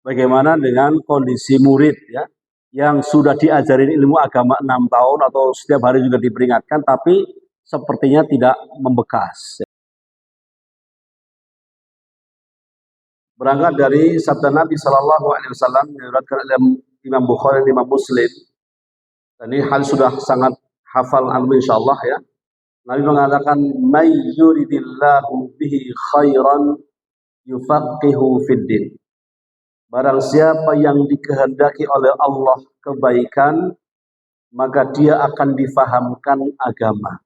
Bagaimana dengan kondisi murid ya, yang sudah diajarin ilmu agama 6 tahun atau setiap hari juga diperingatkan, tapi sepertinya tidak membekas. Berangkat dari sabda Nabi Shallallahu Alaihi Wasallam yang diriwayatkan oleh Imam Bukhari dan Imam Muslim. Dan ini hal sudah sangat hafal anhu insyaallah ya. Nabi mengatakan, "May yuridillahu bihi khairan yufaqihu fiddin." Barang siapa yang dikehendaki oleh Allah kebaikan, maka dia akan difahamkan agama.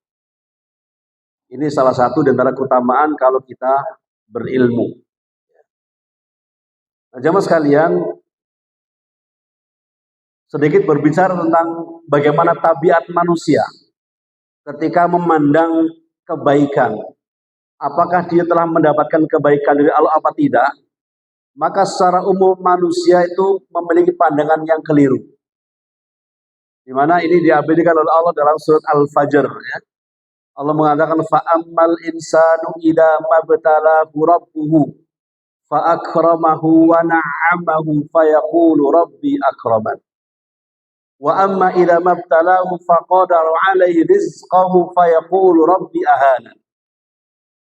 Ini salah satu di antara keutamaan kalau kita berilmu. Nah, jamaah sekalian, sedikit berbicara tentang bagaimana tabiat manusia ketika memandang kebaikan. Apakah dia telah mendapatkan kebaikan dari Allah apa tidak? Maka secara umum manusia itu memiliki pandangan yang keliru. Di mana ini diabadikan oleh Allah dalam surat Al-Fajr ya. Allah mengatakan, fa'ammal insanu idza mabtalahu rabbuhu fa akramahu wa na'amahu fayaqulu rabbi akraman. Wa amma idza mabtalahu faqadara 'alaihi rizqahu fayaqulu rabbi ahana.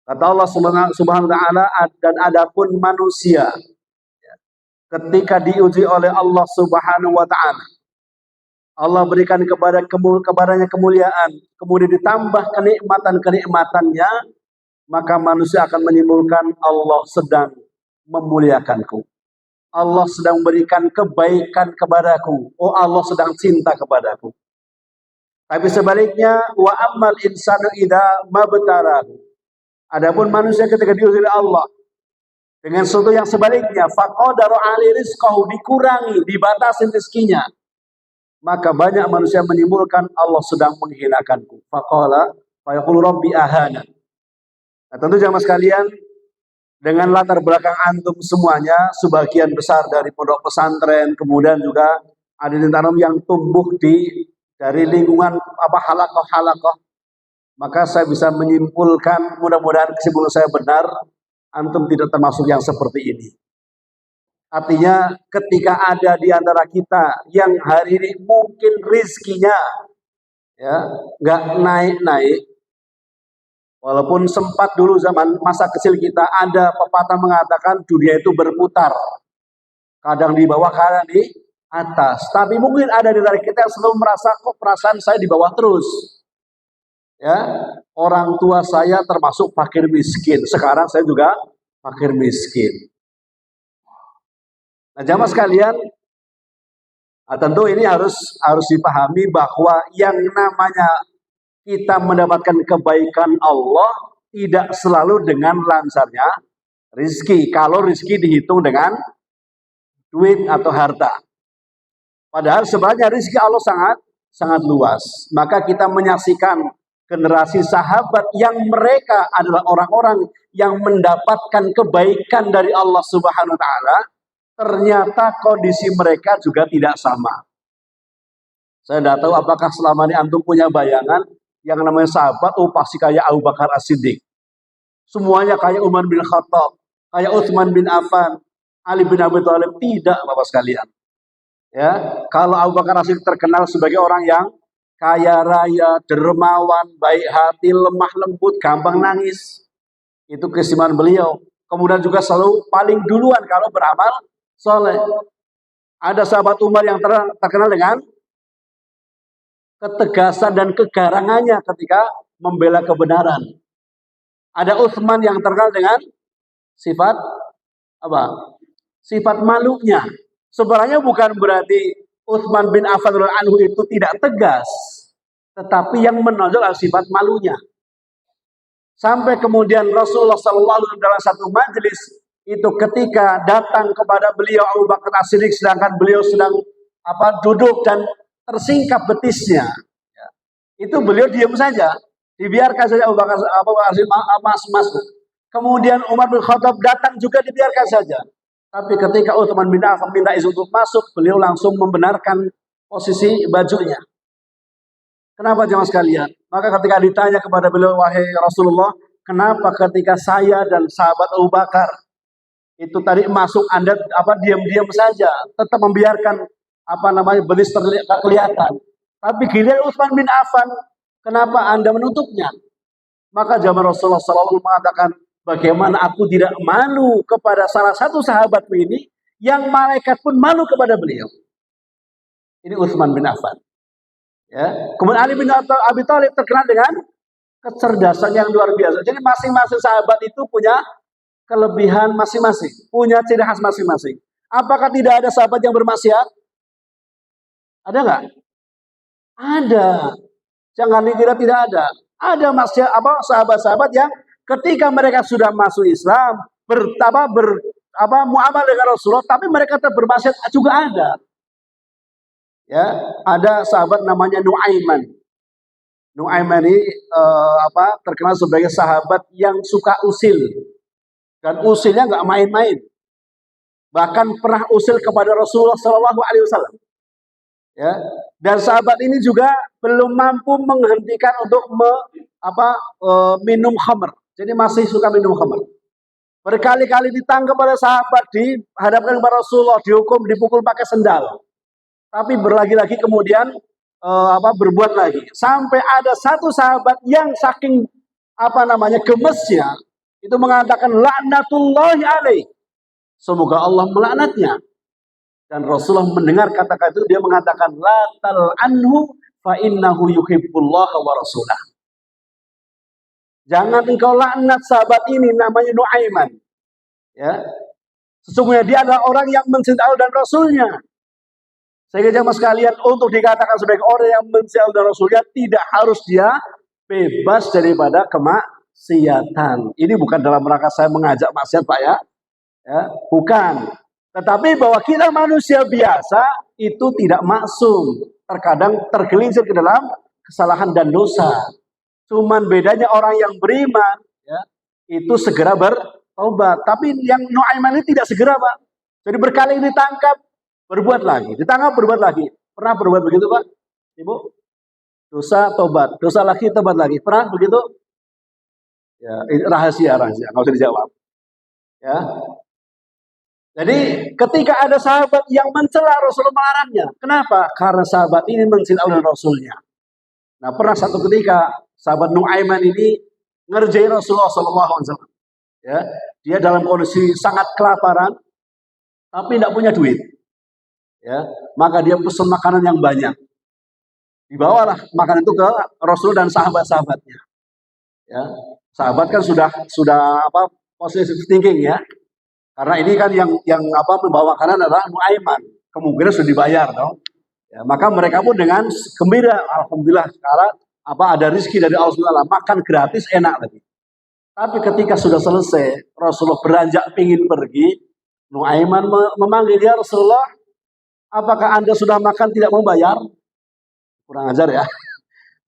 Kata Allah Subhanahu wa taala, dan adapun manusia ketika diuji oleh Allah Subhanahu wa taala, Allah berikan kepadanya kemuliaan, kemudian ditambah kenikmatan-kenikmatannya, maka manusia akan menyimpulkan Allah sedang memuliakanku. Allah sedang memberikan kebaikan kepadaku. Oh, Allah sedang cinta kepadaku. Tapi sebaliknya, wa ammal insanu idza mabtalahu. Adapun manusia ketika diuji oleh Allah dengan sesuatu yang sebaliknya, faqadaru 'alaihi rizqahu, dikurangi, dibatasi rezekinya, maka banyak manusia menyimpulkan Allah sedang menghinakanku. Faqala fa yaqulu rabbi ahana. Nah, tentu jamaah sekalian, dengan latar belakang antum semuanya, sebagian besar dari pondok pesantren, kemudian juga ada di tanam yang tumbuh dari lingkungan halaqah, maka saya bisa menyimpulkan, mudah-mudahan kesimpulan saya benar, antum tidak termasuk yang seperti ini. Artinya ketika ada di antara kita yang hari ini mungkin rizkinya ya nggak naik-naik, walaupun sempat dulu zaman masa kecil kita ada pepatah mengatakan dunia itu berputar, kadang di bawah kadang di atas, tapi mungkin ada di antara kita yang selalu merasa kok perasaan saya di bawah terus ya. Orang tua saya termasuk fakir miskin, sekarang saya juga fakir miskin. Nah, jamaah sekalian, tentu ini harus dipahami bahwa yang namanya kita mendapatkan kebaikan Allah tidak selalu dengan lancarnya rizki. Kalau rizki dihitung dengan duit atau harta, padahal sebenarnya rizki Allah sangat luas. Maka kita menyaksikan generasi sahabat yang mereka adalah orang-orang yang mendapatkan kebaikan dari Allah Subhanahu wa taala, ternyata kondisi mereka juga tidak sama. Saya tidak tahu apakah selama ini antum punya bayangan yang namanya sahabat, oh pasti kayak Abu Bakar As-Siddiq. Semuanya kayak Umar bin Khattab, kayak Utsman bin Affan, Ali bin Abi Thalib. Tidak, Bapak sekalian. Ya, kalau Abu Bakar As-Siddiq terkenal sebagai orang yang kaya raya, dermawan, baik hati, lemah lembut, gampang nangis. Itu keistimewaan beliau. Kemudian juga selalu paling duluan kalau beramal soleh. Ada sahabat Umar yang terkenal dengan ketegasan dan kegarangannya ketika membela kebenaran. Ada Utsman yang terkenal dengan sifat sifat malunya. Sebenarnya bukan berarti Utsman bin Affan anhu itu tidak tegas, tetapi yang menonjol adalah sifat malunya. Sampai kemudian Rasulullah SAW dalam satu majelis itu ketika datang kepada beliau Abu Bakar As-Siddiq, sedangkan beliau sedang duduk dan tersingkap betisnya, ya, itu beliau diam saja, dibiarkan saja Abu Bakar As-Siddiq masuk. Kemudian Umar bin Khattab datang juga dibiarkan saja. Tapi ketika Utsman bin Affan minta izin untuk masuk, beliau langsung membenarkan posisi bajunya. Kenapa jemaah sekalian? Maka ketika ditanya kepada beliau, wahai Rasulullah, kenapa ketika saya dan sahabat Abu Bakar itu tadi masuk Anda diam-diam saja, tetap membiarkan belis kelihatan. Tapi giliran Utsman bin Affan, kenapa Anda menutupnya? Maka zaman Rasulullah SAW mengatakan, bagaimana aku tidak malu kepada salah satu sahabatku ini, yang malaikat pun malu kepada beliau. Ini Utsman bin Affan. Ya. Kemudian Ali bin Abi Thalib terkenal dengan kecerdasan yang luar biasa. Jadi masing-masing sahabat itu punya kelebihan masing-masing, punya ciri khas masing-masing. Apakah tidak ada sahabat yang bermaksiat? Ada nggak? Ada. Jangan dikira tidak ada. Ada sahabat-sahabat yang ketika mereka sudah masuk Islam, muamalah dengan Rasulullah, tapi mereka tetap bermaksiat juga ada. Ya, ada sahabat namanya Nuaiman. Nuaiman ini terkenal sebagai sahabat yang suka usil. Dan usilnya nggak main-main. Bahkan pernah usil kepada Rasulullah SAW. Ya, dan sahabat ini juga belum mampu menghentikan untuk minum khamr. Jadi masih suka minum khamr. Berkali-kali ditangkap oleh sahabat, dihadapkan kepada Rasulullah, dihukum, dipukul pakai sendal. Tapi berlagi-lagi kemudian berbuat lagi. Sampai ada satu sahabat yang saking gemesnya itu mengatakan laknatullahi alaih. Semoga Allah melaknatnya. Dan Rasulullah mendengar kata-kata itu, dia mengatakan la tal'anhu fa innahu yuhibbullaha wa rasulah. Jangan engkau laknat sahabat ini, namanya Nuaiman. Ya. Sesungguhnya dia adalah orang yang mencintai Allah dan Rasulnya. Sehingga jemaah sekalian, untuk dikatakan sebagai orang yang mencintai Allah dan Rasulnya, tidak harus dia bebas daripada kemaksiatan. Ini bukan dalam rangka saya mengajak maksiat, Pak ya. Bukan. Tetapi bahwa kita manusia biasa itu tidak maksum. Terkadang tergelincir ke dalam kesalahan dan dosa. Cuman bedanya orang yang beriman ya, itu segera bertobat. Tapi yang Nuaiman ini tidak segera, Pak. Jadi berkali ditangkap, berbuat lagi. Ditangkap, berbuat lagi. Pernah berbuat begitu, Pak? Ibu? Dosa, tobat. Dosa lagi, tobat lagi. Pernah begitu? Ya, rahasia. Nggak usah dijawab. Ya. Jadi ketika ada sahabat yang mencela, Rasulullah melarangnya. Kenapa? Karena sahabat ini mencela Allah dan Rasulnya. Nah, pernah satu ketika sahabat Nuaiman ini ngerjain Rasulullah SAW. Ya, dia dalam kondisi sangat kelaparan, tapi tidak punya duit. Ya, maka dia pesan makanan yang banyak. Dibawalah makanan itu ke Rasul dan sahabat-sahabatnya. Ya, sahabat kan sudah positive thinking ya. Karena ini kan yang membawa makanan adalah Nuaiman, kemungkinan sudah dibayar, dong. Ya, maka mereka pun dengan gembira, alhamdulillah sekarang ada rezeki dari Allah SWT, makan gratis enak lagi. Tapi ketika sudah selesai, Rasulullah beranjak ingin pergi, Nuaiman memanggil, ya Rasulullah, apakah Anda sudah makan tidak mau bayar? Kurang ajar ya.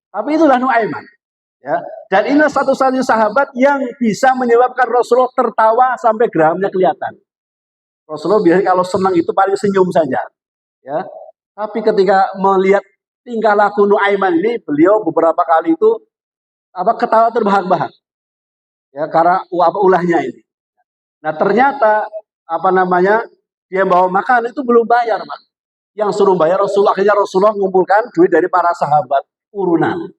Tapi itulah Nuaiman. Ya, dan inilah satu-satunya sahabat yang bisa menyebabkan Rasulullah tertawa sampai geramnya kelihatan. Rasulullah biasanya kalau senang itu paling senyum saja. Ya, tapi ketika melihat tingkah laku Nuaiman ini, beliau beberapa kali itu ketawa terbahak-bahak. Ya, karena ulahnya ini. Nah ternyata dia bawa makan itu belum bayar, Pak. Yang suruh bayar Rasulullah. Akhirnya Rasulullah mengumpulkan duit dari para sahabat urunan.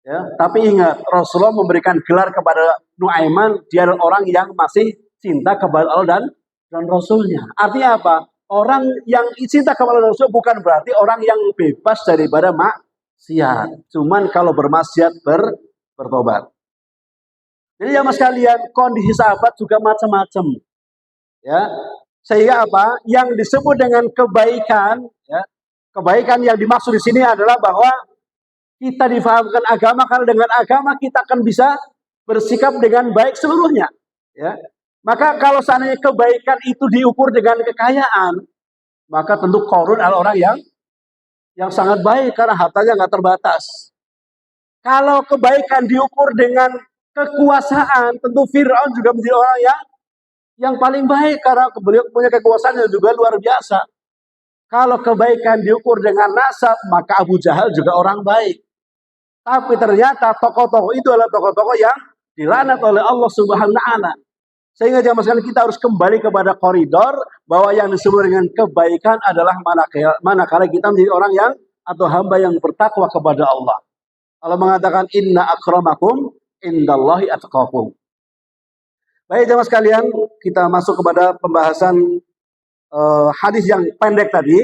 Ya, tapi ingat, Rasulullah memberikan gelar kepada Nuaiman, dia adalah orang yang masih cinta kepada Allah dan Rasulnya. Artinya apa? Orang yang cinta kepada Rasul bukan berarti orang yang bebas daripada maksiat. Cuman kalau bermaksiat bertobat. Jadi ya mas kalian, kondisi sahabat juga macam-macam. Ya, sehingga apa? Yang disebut dengan kebaikan, ya, kebaikan yang dimaksud di sini adalah bahwa kita difahamkan agama, karena dengan agama kita akan bisa bersikap dengan baik seluruhnya. Ya. Maka kalau seandainya kebaikan itu diukur dengan kekayaan, maka tentu Qarun adalah orang yang sangat baik karena hartanya nggak terbatas. Kalau kebaikan diukur dengan kekuasaan, tentu Fir'aun juga menjadi orang yang paling baik karena beliau punya kekuasaan yang juga luar biasa. Kalau kebaikan diukur dengan nasab, maka Abu Jahal juga orang baik. Tapi ternyata tokoh-tokoh itu adalah tokoh-tokoh yang dilaknat oleh Allah Subhanahu wa Ta'ala. Sehingga jamaah sekalian kita harus kembali kepada koridor bahwa yang disebut dengan kebaikan adalah manakala kita menjadi orang yang atau hamba yang bertakwa kepada Allah. Allah mengatakan inna akramakum indallahi atqakum. Baik jamaah sekalian, kita masuk kepada pembahasan hadis yang pendek tadi.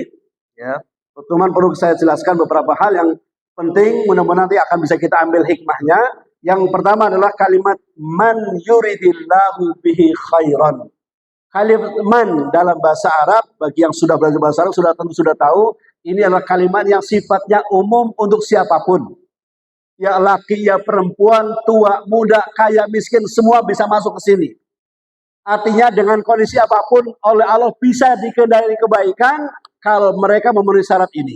Ya, teman perlu saya jelaskan beberapa hal yang penting, mudah-mudahan nanti akan bisa kita ambil hikmahnya. Yang pertama adalah kalimat man yuridillahu bihi khairan. Kalimat man dalam bahasa Arab, bagi yang sudah belajar bahasa Arab sudah tahu, ini adalah kalimat yang sifatnya umum untuk siapapun. Ya laki, ya perempuan, tua, muda, kaya, miskin, semua bisa masuk ke sini. Artinya dengan kondisi apapun oleh Allah bisa dikehendaki kebaikan kalau mereka memenuhi syarat ini.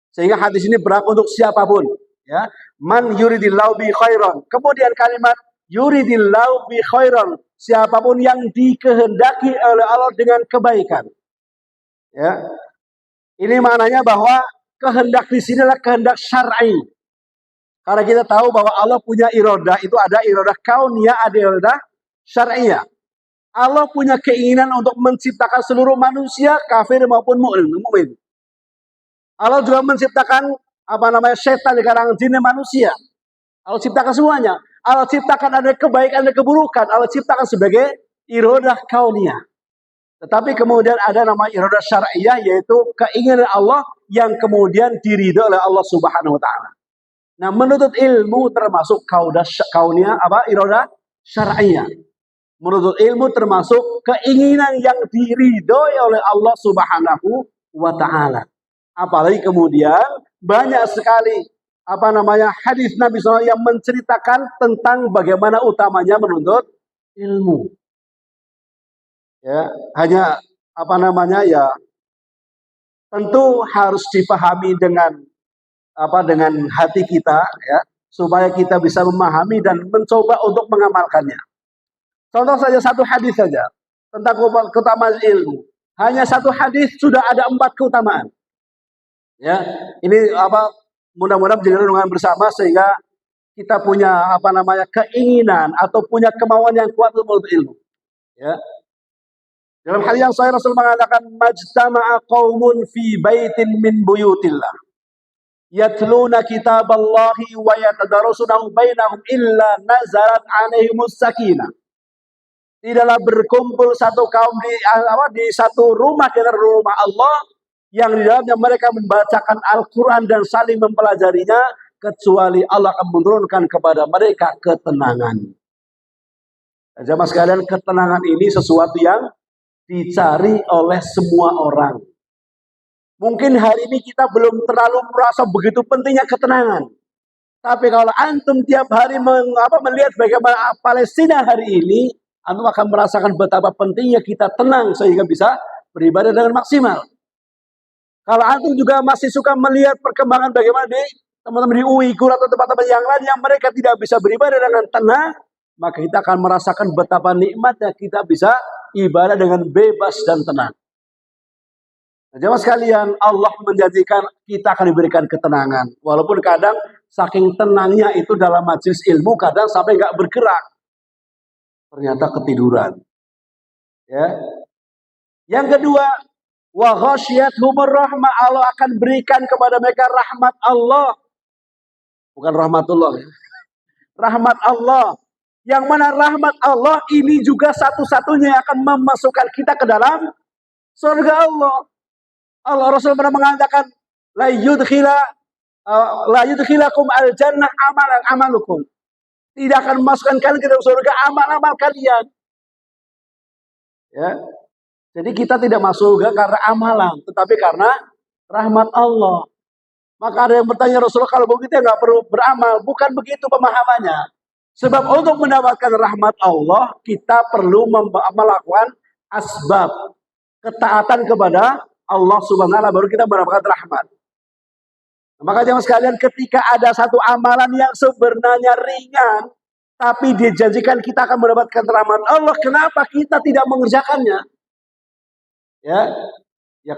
Sehingga hadis ini berlaku untuk siapapun. Ya, man yuridillahu bi khairan. Kemudian kalimat yuridillahu bi khairan, siapapun yang dikehendaki oleh Allah dengan kebaikan. Ya. Ini maknanya bahwa kehendak di sini adalah kehendak syar'i. Karena kita tahu bahwa Allah punya iradah, itu ada iradah kauniyah, ada iradah syar'iyah. Allah punya keinginan untuk menciptakan seluruh manusia, kafir maupun mukmin. Allah juga menciptakan setan di kalangan jin dan manusia. Allah ciptakan semuanya. Allah ciptakan ada kebaikan dan keburukan. Allah ciptakan sebagai iradah kauniyah. Tetapi kemudian ada nama iradah syar'iyah, yaitu keinginan Allah yang kemudian diridhoi oleh Allah Subhanahu wa taala. Nah, menuntut ilmu termasuk kauniyah iradah syar'iyah. Menuntut ilmu termasuk keinginan yang diridhoi oleh Allah Subhanahu wa taala. Apalagi kemudian banyak sekali hadis Nabi SAW yang menceritakan tentang bagaimana utamanya menuntut ilmu. Ya, hanya tentu harus dipahami dengan hati kita, ya, supaya kita bisa memahami dan mencoba untuk mengamalkannya. Contoh saja satu hadis saja tentang keutamaan ilmu. Hanya satu hadis sudah ada 4 keutamaan. Ya, ini mudah-mudahan menjadi renungan bersama sehingga kita punya keinginan atau punya kemauan yang kuat untuk menuntut ilmu. Ya. Dalam hal yang sahih Rasul mengatakan majtama'a qaumun fi baitin min buyutillah yatluna kitaballahi wa yatadarasunahu bainahum illa nazalat 'alaihimus sakinah. Tidaklah berkumpul satu kaum di satu rumah di rumah Allah yang di dalamnya mereka membacakan Al-Quran dan saling mempelajarinya, kecuali Allah akan menurunkan kepada mereka ketenangan. Jamaah sekalian, ketenangan ini sesuatu yang dicari oleh semua orang. Mungkin hari ini kita belum terlalu merasa begitu pentingnya ketenangan. Tapi kalau antum tiap hari melihat bagaimana Palestina hari ini, antum akan merasakan betapa pentingnya kita tenang sehingga bisa beribadah dengan maksimal. Kalau antum juga masih suka melihat perkembangan bagaimana di teman-teman di Uighur atau tempat-tempat yang lain yang mereka tidak bisa beribadah dengan tenang, maka kita akan merasakan betapa nikmatnya kita bisa ibadah dengan bebas dan tenang. Nah, jemaah sekalian, Allah menjanjikan kita akan diberikan ketenangan. Walaupun kadang saking tenangnya itu dalam majelis ilmu, kadang sampai nggak bergerak. Ternyata ketiduran. Ya. Yang kedua, wa ghasyiyatuhumur rahmah, Allah akan berikan kepada mereka rahmat Allah. Bukan rahmatullah. Rahmat Allah. Yang mana rahmat Allah ini juga satu-satunya yang akan memasukkan kita ke dalam surga Allah. Allah Rasul pernah mengatakan la yudkhilakum al-jannah amalukum. Tidak akan memasukkan kalian ke dalam surga amal-amal kalian. Ya. Jadi kita tidak masuk surga karena amalan, tetapi karena rahmat Allah. Maka ada yang bertanya, Rasulullah, kalau begitu nggak perlu beramal. Bukan begitu pemahamannya. Sebab untuk mendapatkan rahmat Allah, kita perlu melakukan asbab ketaatan kepada Allah Subhanahu wa taala, baru kita mendapatkan rahmat. Maka jemaah sekalian, ketika ada satu amalan yang sebenarnya ringan, tapi dijanjikan kita akan mendapatkan rahmat Allah, kenapa kita tidak mengerjakannya? Ya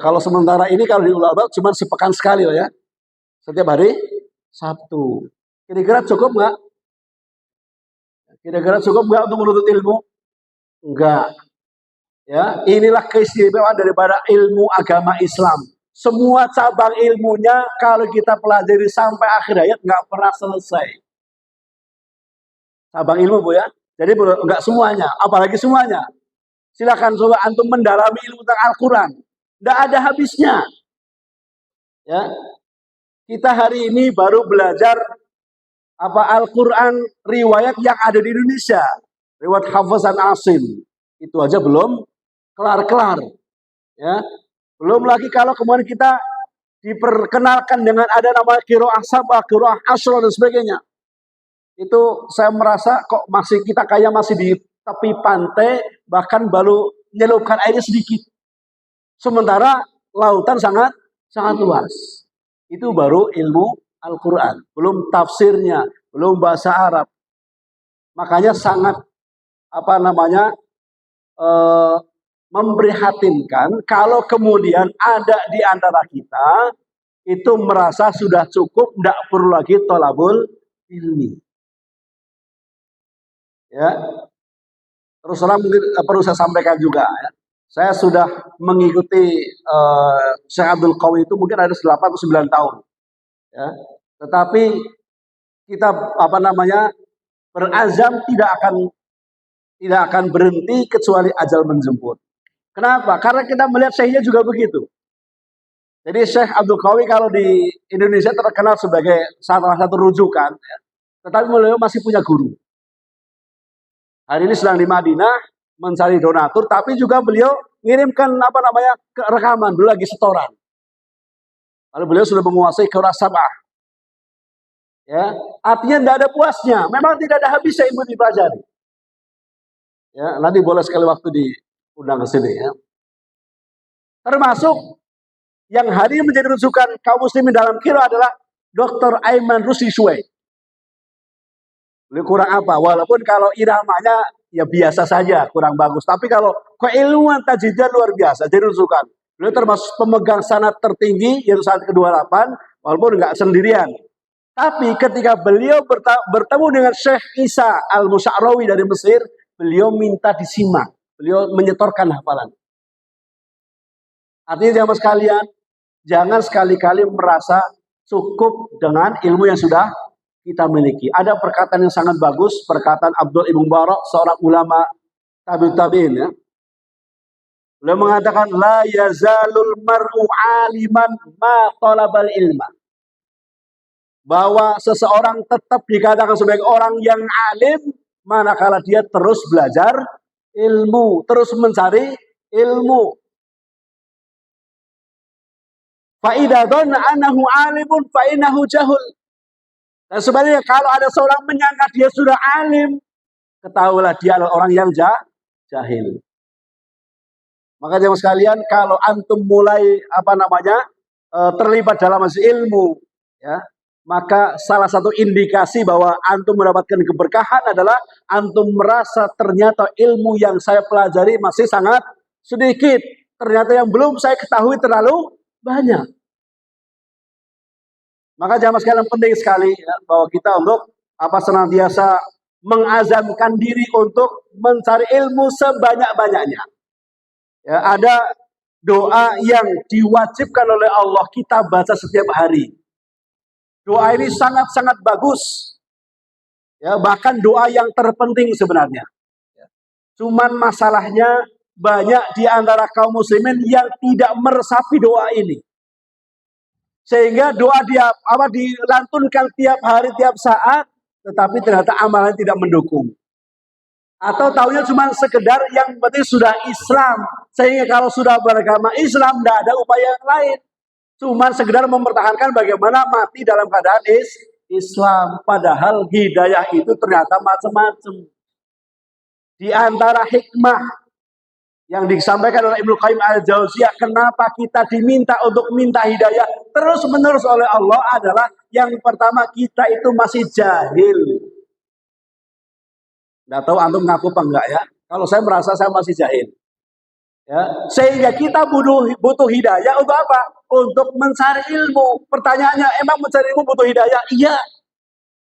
kalau sementara ini kalau di ulama cuma sepekan sekali ya, setiap hari Sabtu. Kira-kira cukup nggak? Kira-kira cukup nggak untuk menuntut ilmu? Enggak. Ya, inilah keistimewaan daripada ilmu agama Islam. Semua cabang ilmunya kalau kita pelajari sampai akhir hayat nggak pernah selesai. Cabang ilmu Bu ya. Jadi nggak semuanya, apalagi semuanya. Silakan coba antum mendalami ilmu tentang Al-Quran. Nggak ada habisnya. Ya, kita hari ini baru belajar apa Al-Quran riwayat yang ada di Indonesia. Riwayat Hafazan Asim. Itu aja belum kelar-kelar. Ya, belum lagi kalau kemudian kita diperkenalkan dengan ada nama qiraah sab'ah, qiraah asyra dan sebagainya. Itu saya merasa kok masih kita kayak masih di tepi pantai, bahkan baru nyelupkan airnya sedikit. Sementara lautan sangat luas. Itu baru ilmu Al-Quran, belum tafsirnya, belum bahasa Arab. Makanya sangat memprihatinkan kalau kemudian ada di antara kita itu merasa sudah cukup, tidak perlu lagi thalabul ilmi. Ya, terus terang mungkin perlu saya sampaikan juga. Ya. Saya sudah mengikuti Syekh Abdul Qawi itu mungkin ada 8 atau 9 tahun. Ya. Tetapi kita berazam tidak akan berhenti kecuali ajal menjemput. Kenapa? Karena kita melihat syekhnya juga begitu. Jadi Syekh Abdul Qawi kalau di Indonesia terkenal sebagai salah satu rujukan, ya. Tetapi beliau masih punya guru. Hari ini sedang di Madinah mencari donatur, tapi juga beliau ngirimkan rekaman, dulu lagi setoran. Lalu beliau sudah menguasai qiraah sab'ah. Ya, artinya tidak ada puasnya. Memang tidak ada habisnya ilmu dipelajari. Ya, nanti boleh sekali waktu diundang ke sini ya. Termasuk yang hari ini menjadi rujukan kaum muslimin dalam qiraah adalah Dr. Aiman Rusdi Syuaib. Beliau kurang apa? Walaupun kalau iramanya ya biasa saja, kurang bagus. Tapi kalau keilmuan tajwidnya luar biasa, jadi rujukan. Beliau termasuk pemegang sanad tertinggi, yaitu sanad ke-28, walaupun nggak sendirian. Tapi ketika beliau bertemu dengan Syekh Isa Al-Musya'rawi dari Mesir, beliau minta disimak. Beliau menyetorkan hafalan. Artinya jamaah sekalian, jangan sekali-kali merasa cukup dengan ilmu yang sudah kita miliki. Ada perkataan yang sangat bagus, perkataan Abdul Ibn Barak, seorang ulama tabi'in ya. Beliau mengatakan la yazalul mar'u aliman ma talabal ilma. Bahwa seseorang tetap dikatakan sebagai orang yang alim manakala dia terus belajar ilmu, terus mencari ilmu. Fa idza dhanna annahu alimun fa innahu jahul. Dan sebenarnya kalau ada seorang menyangka dia sudah alim, ketahuilah dia adalah orang yang jahil. Maka jemaah sekalian, kalau antum mulai terlibat dalam masjid ilmu, ya, maka salah satu indikasi bahwa antum mendapatkan keberkahan adalah antum merasa ternyata ilmu yang saya pelajari masih sangat sedikit. Ternyata yang belum saya ketahui terlalu banyak. Maka jamaah sekalian penting sekali ya, bahwa kita untuk senantiasa mengazamkan diri untuk mencari ilmu sebanyak-banyaknya. Ya, ada doa yang diwajibkan oleh Allah kita baca setiap hari. Doa ini sangat-sangat bagus. Ya, bahkan doa yang terpenting sebenarnya. Ya. Cuman masalahnya banyak di antara kaum muslimin yang tidak meresapi doa ini. Sehingga doa dilantunkan tiap hari, tiap saat, tetapi ternyata amalan tidak mendukung. Atau taunya cuma sekedar yang penting sudah Islam. Sehingga kalau sudah beragama Islam, tidak ada upaya yang lain. Cuma sekedar mempertahankan bagaimana mati dalam keadaan Islam. Padahal hidayah itu ternyata macam-macam. Di antara hikmah yang disampaikan oleh Ibnu Qayyim Al-Jauziyah, kenapa kita diminta untuk minta hidayah terus-menerus oleh Allah adalah yang pertama, kita itu masih jahil. Nggak tahu antum ngaku apa enggak ya? Kalau saya merasa saya masih jahil. Ya, sehingga kita butuh hidayah untuk apa? Untuk mencari ilmu. Pertanyaannya, emang mencari ilmu butuh hidayah? Iya.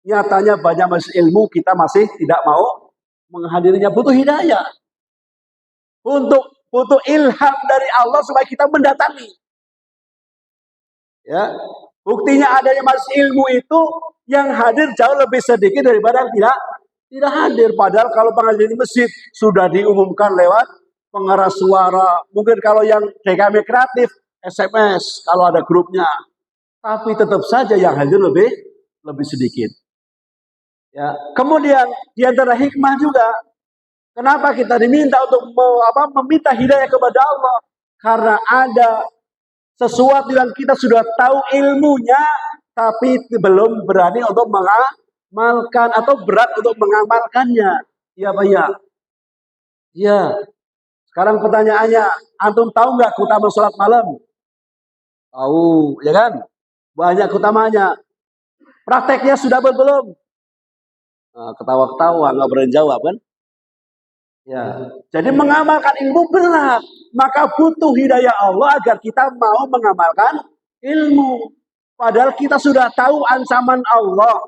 Nyatanya banyak masih ilmu kita masih tidak mau menghadirinya, butuh hidayah. butuh ilham dari Allah supaya kita mendatangi. Ya, buktinya adanya majelis ilmu itu yang hadir jauh lebih sedikit daripada yang tidak hadir. Padahal kalau pengajian di masjid sudah diumumkan lewat pengeras suara. Mungkin kalau yang DKM kreatif SMS kalau ada grupnya. Tapi tetap saja yang hadir lebih sedikit. Ya, kemudian di antara hikmah juga, kenapa kita diminta untuk meminta hidayah kepada Allah? Karena ada sesuatu yang kita sudah tahu ilmunya, tapi belum berani untuk mengamalkan atau berat untuk mengamalkannya. Iya Pak ya? Iya. Sekarang pertanyaannya, antum tahu nggak keutamaan sholat malam? Tahu, ya kan? Banyak utamanya. Prakteknya sudah belum? Nah, ketawa-ketawa, nggak berani jawab kan? Ya. Jadi mengamalkan ilmu berat. Maka butuh hidayah Allah agar kita mau mengamalkan ilmu. Padahal kita sudah tahu ancaman Allah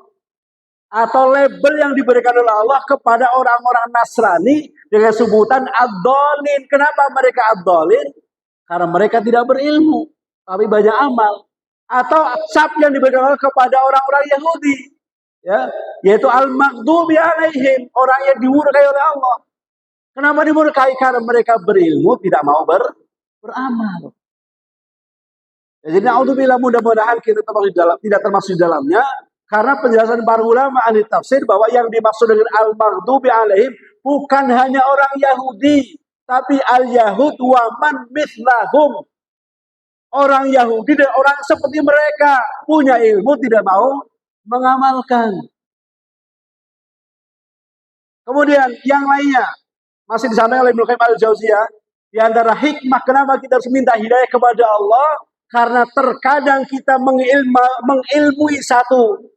atau label yang diberikan oleh Allah kepada orang-orang Nasrani dengan sebutan ad-dhalin. Kenapa mereka ad-dhalin? Karena mereka tidak berilmu, tapi banyak amal. Atau cap yang diberikan Allah kepada orang-orang Yahudi, ya, yaitu al-maghdubi alaihim, orang yang dimurkai oleh Allah. Kenapa dimurkai? Karena mereka berilmu, tidak mau beramal. Ya, jadi naudzubillah, mudah-mudahan kita tidak termasuk di dalamnya. Karena penjelasan para ulama ahli tafsir bahwa yang dimaksud dengan al-maghdubi alaihim bukan hanya orang Yahudi, tapi al-Yahud wa man mithlahum. Orang Yahudi dan orang seperti mereka punya ilmu tidak mau mengamalkan. Kemudian yang lainnya masih disampaikan oleh Ibnu Qayyim al-Jauziyah, di antara hikmah kenapa kita harus minta hidayah kepada Allah, karena terkadang kita mengilmui satu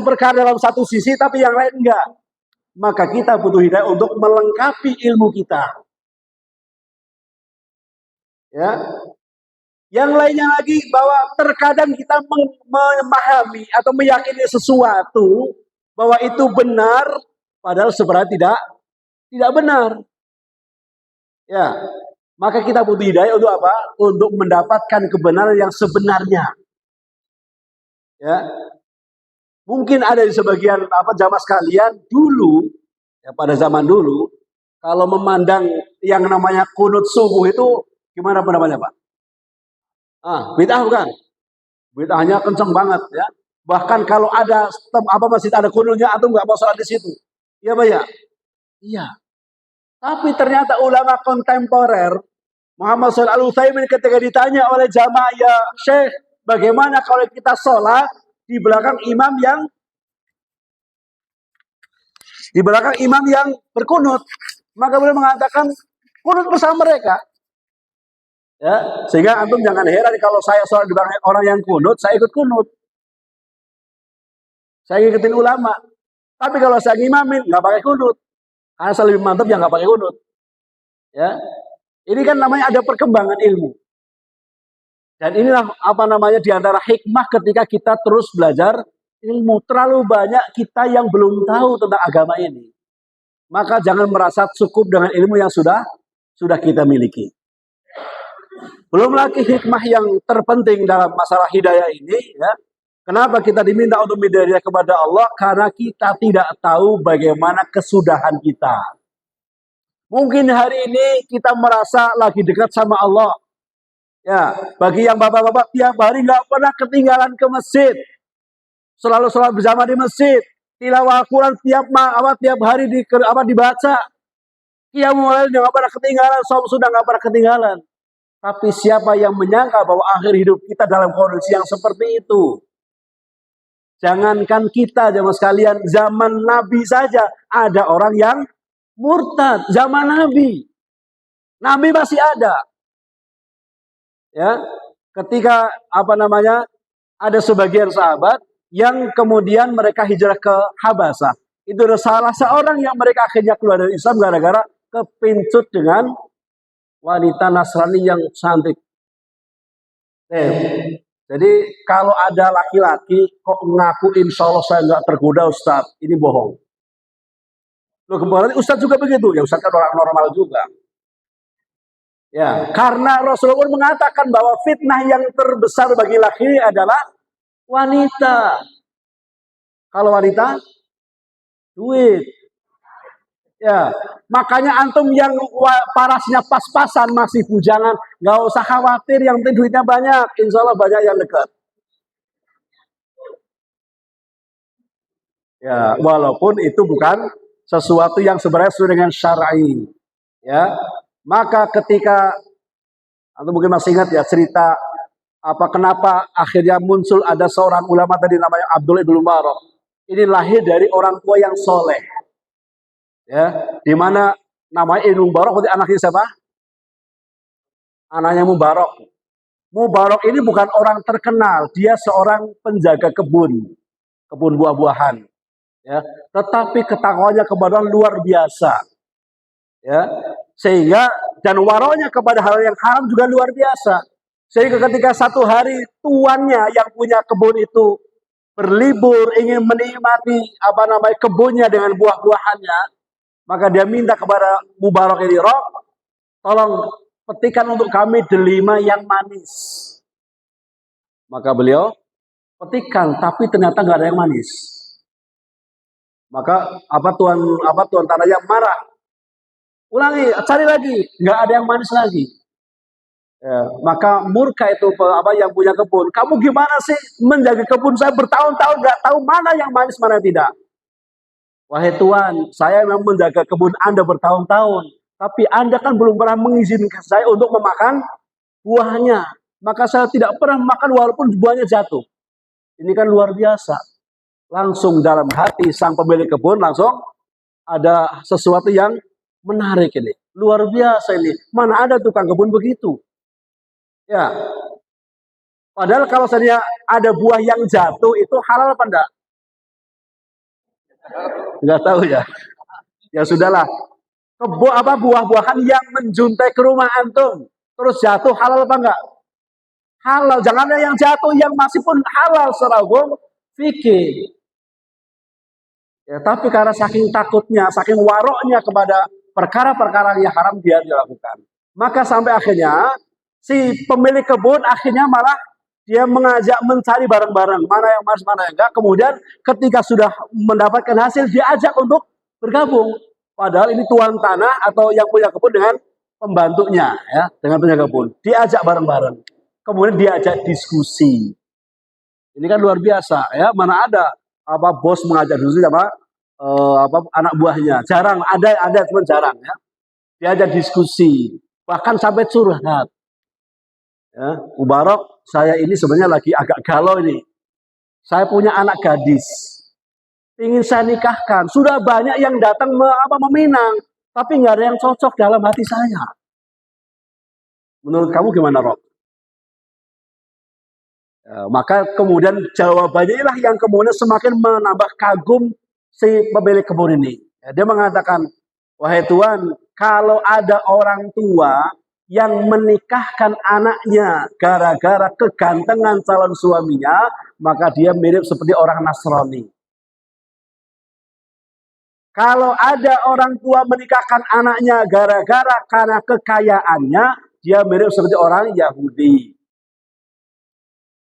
perkara dalam satu sisi tapi yang lain enggak. Maka kita butuh hidayah untuk melengkapi ilmu kita. Ya. Yang lainnya lagi bahwa terkadang kita memahami atau meyakini sesuatu bahwa itu benar padahal sebenarnya tidak benar. Ya, maka kita butuh hidayah untuk apa? Untuk mendapatkan kebenaran yang sebenarnya. Ya. Mungkin ada di sebagian jamaah sekalian dulu, ya pada zaman dulu, kalau memandang yang namanya kunut subuh itu gimana pendapatnya Pak? Bid'ah bukan? Bid'ahnya kenceng banget ya. Bahkan kalau ada masjid ada kunutnya atau nggak mau sholat di situ. Iya Pak ya? Iya. Tapi ternyata ulama kontemporer Muhammad Shalih Al-Utsaimin ketika ditanya oleh jamaah, ya Syekh, bagaimana kalau kita sholat di belakang imam yang berkunut? Maka beliau mengatakan kunut bersama mereka. Ya, sehingga antum jangan heran kalau saya sholat di belakang orang yang kunut, saya ikut kunut. Saya ngikutin ulama. Tapi kalau saya ngimamin, nggak pakai kunut. Karena saya lebih mantap yang nggak pakai kunut. Ya, ini kan namanya ada perkembangan ilmu. Dan inilah di antara hikmah ketika kita terus belajar ilmu. Terlalu banyak kita yang belum tahu tentang agama ini. Maka jangan merasa cukup dengan ilmu yang sudah kita miliki. Belum lagi hikmah yang terpenting dalam masalah hidayah ini, ya. Kenapa kita diminta untuk hidayah kepada Allah? Karena kita tidak tahu bagaimana kesudahan kita. Mungkin hari ini kita merasa lagi dekat sama Allah. Ya, bagi yang bapak-bapak tiap hari nggak pernah ketinggalan ke masjid, selalu sholat bersama di masjid, tilawah Al-Quran tiap hari dibaca. Qiyamul lail nggak pernah ketinggalan, saum sudah nggak pernah ketinggalan. Tapi siapa yang menyangka bahwa akhir hidup kita dalam kondisi yang seperti itu? Jangankan kita jamaah sekalian, zaman Nabi saja ada orang yang murtad. Zaman Nabi masih ada. Ya, ketika ada sebagian sahabat yang kemudian mereka hijrah ke Habasah. Itu adalah salah seorang yang mereka akhirnya keluar dari Islam gara-gara kepincut dengan wanita Nasrani yang cantik. Jadi kalau ada laki-laki kok ngaku insya Allah saya nggak tergoda Ustaz, ini bohong. Loh, kemarin Ustaz juga begitu, ya Ustaz kan orang normal juga. Ya, karena Rasulullah pun mengatakan bahwa fitnah yang terbesar bagi laki adalah wanita. Kalau wanita, duit. Ya, makanya antum yang parasnya pas-pasan masih bujangan, nggak usah khawatir, yang penting duitnya banyak, insya Allah banyak yang dekat. Ya, walaupun itu bukan sesuatu yang sebenarnya sesuai dengan syar'i. Ya, maka ketika atau mungkin masih ingat ya cerita kenapa akhirnya muncul ada seorang ulama tadi namanya Abdullah bin Mubarak. Ini lahir dari orang tua yang soleh. Ya, di mana namanya Ibnu Mubarak, berarti anaknya siapa? Anaknya Mubarak. Mubarak ini bukan orang terkenal, dia seorang penjaga kebun buah-buahan. Ya, tetapi ketakwanya kepada Allah luar biasa. Ya, sehingga dan waronya kepada hal yang haram juga luar biasa. Sehingga ketika satu hari tuannya yang punya kebun itu berlibur ingin menikmati kebunnya dengan buah-buahannya, maka dia minta kepada Mubarak ini, Rob, tolong petikan untuk kami delima yang manis. Maka beliau petikan, tapi ternyata nggak ada yang manis. Maka tuan tanahnya marah. Ulangi, cari lagi, nggak ada yang manis lagi. Ya, maka murka itu yang punya kebun. Kamu gimana sih menjaga kebun saya bertahun-tahun nggak tahu mana yang manis mana yang tidak? Wahai Tuan, saya memang menjaga kebun Anda bertahun-tahun, tapi Anda kan belum pernah mengizinkan saya untuk memakan buahnya. Maka saya tidak pernah makan walaupun buahnya jatuh. Ini kan luar biasa. Langsung dalam hati sang pemilik kebun langsung ada sesuatu yang menarik ini. Luar biasa ini. Mana ada tukang kebun begitu? Ya. Padahal kalau saja ada buah yang jatuh itu halal apa enggak? Enggak tahu ya. Ya sudahlah. Buah-buahan yang menjuntai ke rumah antum terus jatuh halal apa enggak? Halal. Jangan ada yang jatuh yang masih pun halal secara hukum fikih. Ya, tapi karena saking takutnya, saking waroknya kepada perkara-perkara yang haram dia dilakukan. Maka sampai akhirnya si pemilik kebun akhirnya malah dia mengajak mencari barang-barang mana yang manis mana yang enggak. Kemudian ketika sudah mendapatkan hasil dia ajak untuk bergabung. Padahal ini tuan tanah atau yang punya kebun dengan pembantunya ya, dengan punya kebun. Diajak bareng-bareng. Kemudian diajak diskusi. Ini kan luar biasa ya, mana ada bos mengajak diskusi anak buahnya. Jarang ada cuma jarang ya. Diajak diskusi, bahkan sampai curhat. Ya, Mubarak, saya ini sebenarnya lagi agak galau ini. Saya punya anak gadis, ingin saya nikahkan. Sudah banyak yang datang meminang, tapi nggak ada yang cocok dalam hati saya. Menurut kamu gimana, Rob? Ya, maka kemudian jawabannya lah yang kemudian semakin menambah kagum si pemilik kebun ini. Ya, dia mengatakan, wahai Tuan, kalau ada orang tua yang menikahkan anaknya gara-gara kegantengan calon suaminya, maka dia mirip seperti orang Nasrani. Kalau ada orang tua menikahkan anaknya gara-gara karena kekayaannya, dia mirip seperti orang Yahudi.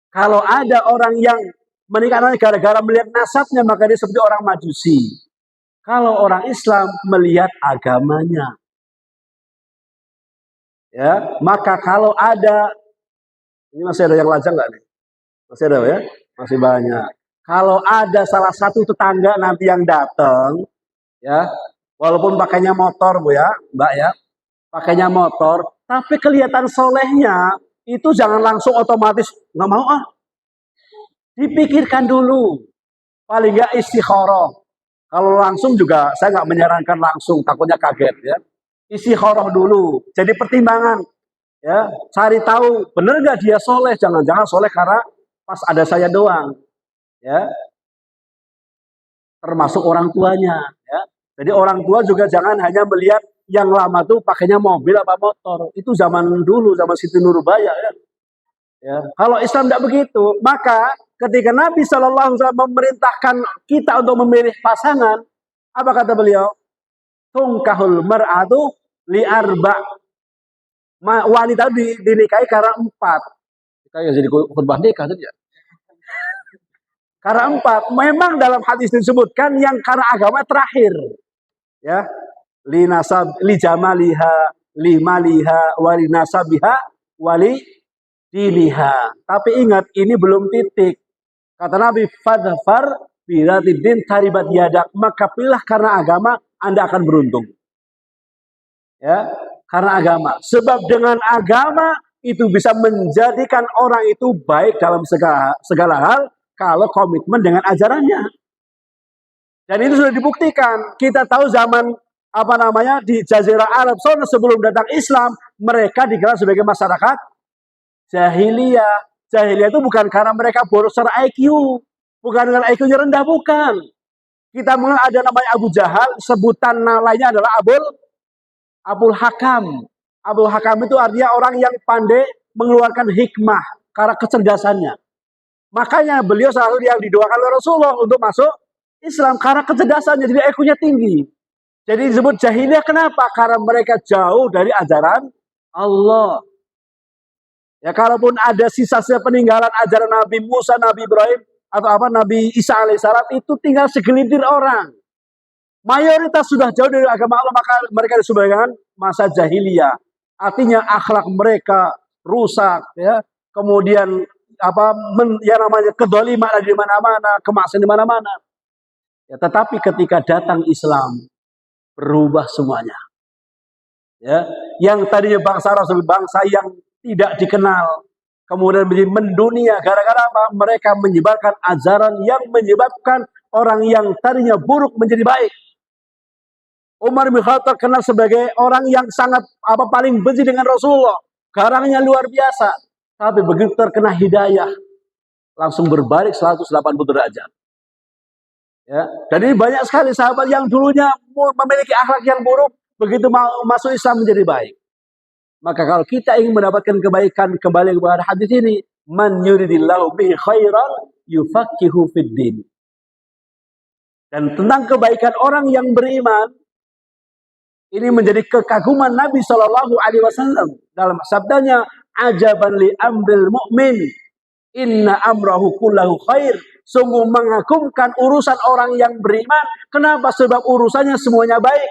Kalau ada orang yang menikahkan anaknya gara-gara melihat nasabnya, maka dia seperti orang Majusi. Kalau orang Islam melihat agamanya. Ya, maka kalau ada, ini masih ada yang lajang nggak nih? Masih ada ya? Masih banyak. Kalau ada salah satu tetangga nanti yang datang, ya, walaupun pakainya motor Bu ya, Mbak ya, pakainya motor, tapi kelihatan solehnya, itu jangan langsung otomatis nggak mau dipikirkan dulu, paling nggak istikharah. Kalau langsung juga saya nggak menyarankan langsung, takutnya kaget ya. Istikharah dulu, jadi pertimbangan. Ya, cari tahu benar nggak dia soleh, jangan-jangan soleh karena pas ada saya doang, ya, termasuk orang tuanya, ya. Jadi orang tua juga jangan hanya melihat yang lama tuh pakainya mobil apa motor, itu zaman dulu, zaman Siti Nurbaya, ya. Ya, kalau Islam tidak begitu, maka ketika Nabi Shallallahu Alaihi Wasallam memerintahkan kita untuk memilih pasangan, apa kata beliau? Tungkahul mar'atu li arba. Wanita dinikahi karena 4. Kita ya jadi khutbah nikah tadi ya. Karena 4. Memang dalam hadis disebutkan yang karena agama terakhir. Ya. Li jamaliha, li maliha, wali nasabiha, wali diniha. Tapi ingat, ini belum titik. Kata Nabi, fadfar biratidin taribat yadak. Maka pilih karena agama, Anda akan beruntung. Ya, karena agama. Sebab dengan agama itu bisa menjadikan orang itu baik dalam segala hal kalau komitmen dengan ajarannya. Dan itu sudah dibuktikan. Kita tahu zaman di Jazirah Arab sana sebelum datang Islam, mereka dikenal sebagai masyarakat jahiliyah. Jahiliyah itu bukan karena mereka boros secara IQ, bukan karena IQ-nya rendah, bukan. Kita mengenal ada namanya Abu Jahal, sebutan lainnya adalah Abul Hakam. Abul Hakam itu artinya orang yang pandai mengeluarkan hikmah karena kecerdasannya. Makanya beliau selalu yang didoakan oleh Rasulullah untuk masuk Islam karena kecerdasannya, jadi IQ-nya tinggi. Jadi disebut jahiliyah kenapa? Karena mereka jauh dari ajaran Allah. Ya, kalaupun ada sisa-sisa peninggalan ajaran Nabi Musa, Nabi Ibrahim, atau Nabi Isa alaihissalam, itu tinggal segelintir orang. Mayoritas sudah jauh dari agama Allah, maka mereka disebut dengan masa jahiliyah. Artinya akhlak mereka rusak, ya. Kemudian namanya kedoliman ada di mana-mana, kemaksiatan di mana-mana. Ya, tetapi ketika datang Islam, berubah semuanya. Ya, yang tadinya bangsa Arab sebagai bangsa yang tidak dikenal, kemudian menjadi mendunia gara-gara apa? Mereka menyebarkan ajaran yang menyebabkan orang yang tadinya buruk menjadi baik. Umar bin Khattab kenal sebagai orang yang sangat paling benci dengan Rasulullah. Garangnya luar biasa. Tapi begitu terkena hidayah, langsung berbalik 180 derajat. Ya, jadi banyak sekali sahabat yang dulunya memiliki akhlak yang buruk, begitu masuk Islam menjadi baik. Maka kalau kita ingin mendapatkan kebaikan, kembali kepada hadis ini, man yuridillahu bihi khairan yufaqihu fid din. Dan tentang kebaikan orang yang beriman, ini menjadi kekaguman Nabi Shallallahu Alaihi Wasallam dalam sabdanya, ajaban li amril mu'min, inna amrahu kullahu khair. Sungguh mengagumkan urusan orang yang beriman. Kenapa? Sebab urusannya semuanya baik.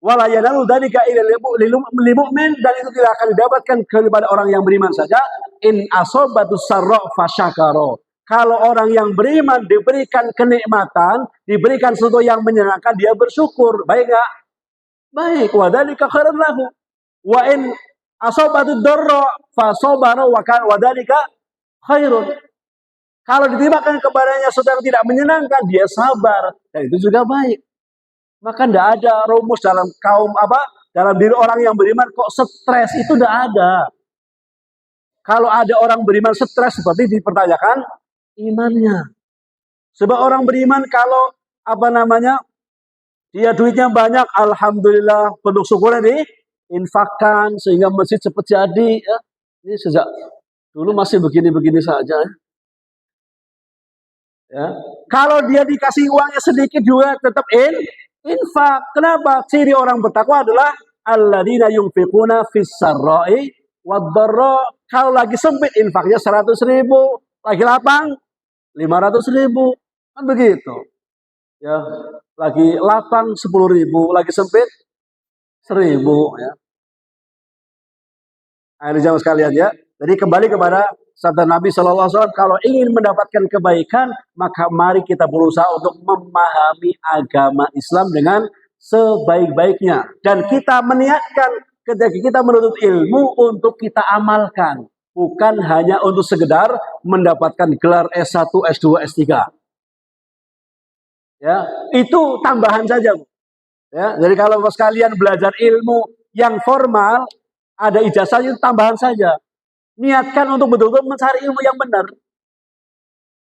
Wala yanalu dzalika illa lil mu'min, dan itu tidak akan didapatkan kepada orang yang beriman saja. In asabatus sarra fasyakara. Kalau orang yang beriman diberikan kenikmatan, diberikan sesuatu yang menyenangkan, dia bersyukur. Baik enggak? Baik. Wa dzalika khairan lahu. Wa in asabatud darra fasabara wa dzalika khairun. Kalau ditimpakan kepadanya sesuatu yang tidak menyenangkan, dia sabar, dan itu juga baik. Maka tidak ada rumus dalam dalam diri orang yang beriman kok stres, itu tidak ada. Kalau ada orang beriman stres, seperti dipertanyakan imannya. Sebab orang beriman kalau dia duitnya banyak, alhamdulillah, penuh syukur ini infakkan sehingga masjid cepat jadi. Ya. Ini sejak dulu masih begini-begini saja. Ya. Kalau dia dikasih uangnya sedikit juga tetap infak. Kenapa? Ciri orang bertakwa adalah alladzina yunfiquna fis sarra'i wad dharra. Kalau lagi sempit infaknya 100.000, lagi lapang 500.000. Kan begitu. Ya, lagi lapang 10.000, lagi sempit 1.000 ya. Nah, ini jamaah sekalian ya. Jadi kembali kepada sabda Nabi SAW, kalau ingin mendapatkan kebaikan, maka mari kita berusaha untuk memahami agama Islam dengan sebaik-baiknya. Dan kita meniatkan ketika kita menuntut ilmu untuk kita amalkan. Bukan hanya untuk sekedar mendapatkan gelar S1, S2, S3. Ya, itu tambahan saja. Ya, jadi kalau sekalian belajar ilmu yang formal, ada ijazahnya itu tambahan saja. Niatkan untuk betul-betul mencari ilmu yang benar.